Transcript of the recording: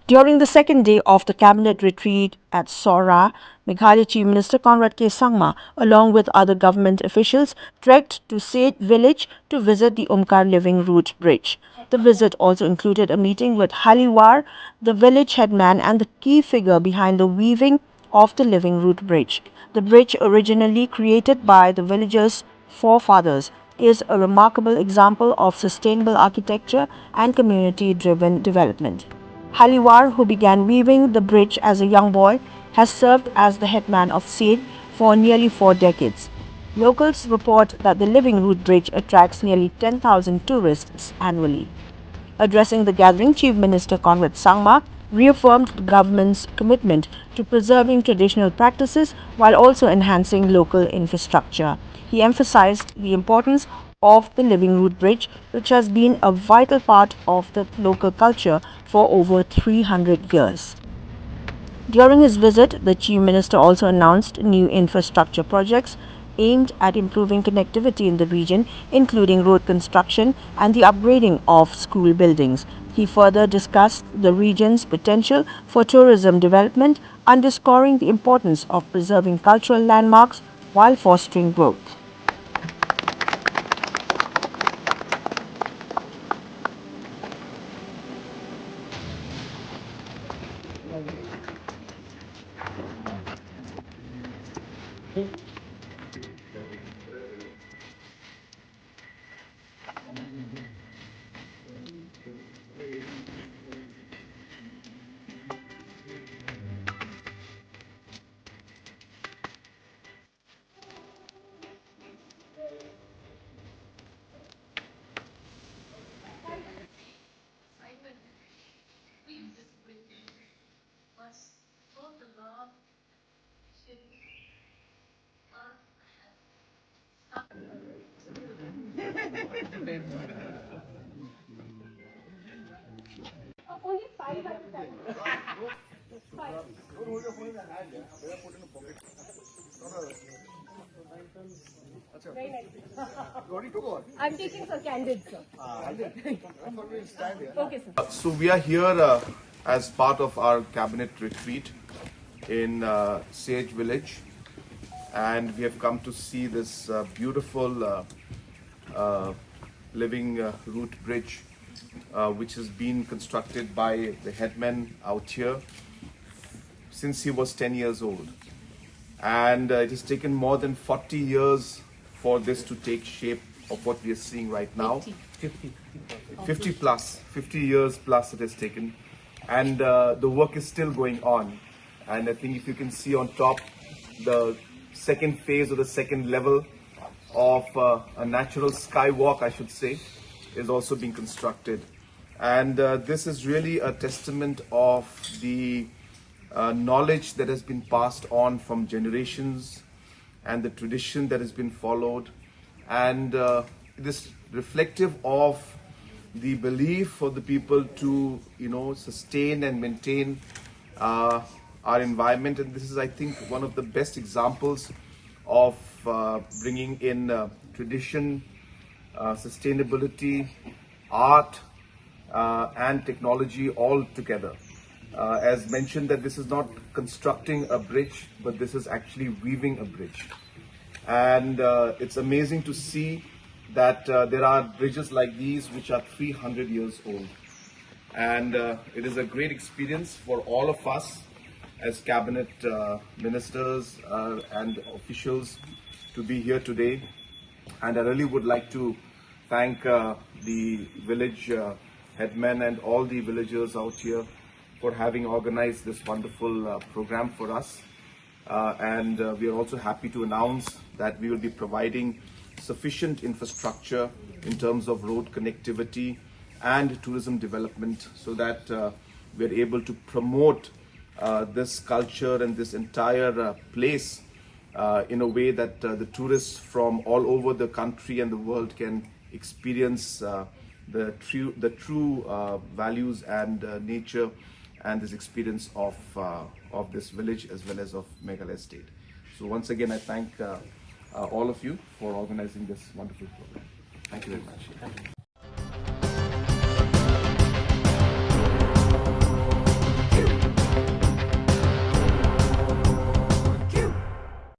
During the second day of the cabinet retreat at Sohra, Meghalaya Chief Minister Conrad Sangma, along with other government officials, trekked to Siej village to visit the Umkar Living Root Bridge. The visit also included a meeting with Hally War, the village headman and the key figure behind the weaving of the Living Root Bridge. The bridge, originally created by the villagers' forefathers, is a remarkable example of sustainable architecture and community-driven development. Hally War, who began weaving the bridge as a young boy, has served as the headman of Siej for nearly 4 decades. Locals report that the Living Root Bridge attracts nearly 10,000 tourists annually. Addressing the gathering, Chief Minister Conrad Sangma reaffirmed the government's commitment to preserving traditional practices while also enhancing local infrastructure. He emphasized the importance of the Living Root Bridge, which has been a vital part of the local culture for over 300 years. During his visit, the Chief Minister also announced new infrastructure projects aimed at improving connectivity in the region, including road construction and the upgrading of school buildings. He further discussed the region's potential for tourism development, underscoring the importance of preserving cultural landmarks while fostering growth. I'm taking for candid, sir. Okay, sir. So we are here as part of our cabinet retreat in Siej village, and we have come to see this beautiful living root bridge, which has been constructed by the headman out here since he was 10 years old. And it has taken more than 40 years for this to take shape of what we are seeing right now. 50 plus, 50 years plus it has taken. And the work is still going on. And I think if you can see on top, the second phase or the second level of a natural skywalk, I should say, is also being constructed. And this is really a testament of the knowledge that has been passed on from generations and the tradition that has been followed, and this reflective of the belief of the people to sustain and maintain our environment. And this is, I think, one of the best examples of bringing in tradition, sustainability, art, and technology all together. As mentioned, that this is not constructing a bridge, but this is actually weaving a bridge. And it's amazing to see that there are bridges like these which are 300 years old. And it is a great experience for all of us as cabinet ministers and officials to be here today. And I really would like to thank the village headmen and all the villagers out here for having organized this wonderful program for us. And we are also happy to announce that we will be providing sufficient infrastructure in terms of road connectivity and tourism development, so that we are able to promote this culture and this entire place in a way that the tourists from all over the country and the world can experience the true values and nature and this experience of this village as well as of Meghalaya state. So once again, I thank all of you for organizing this wonderful program. Thank you very much.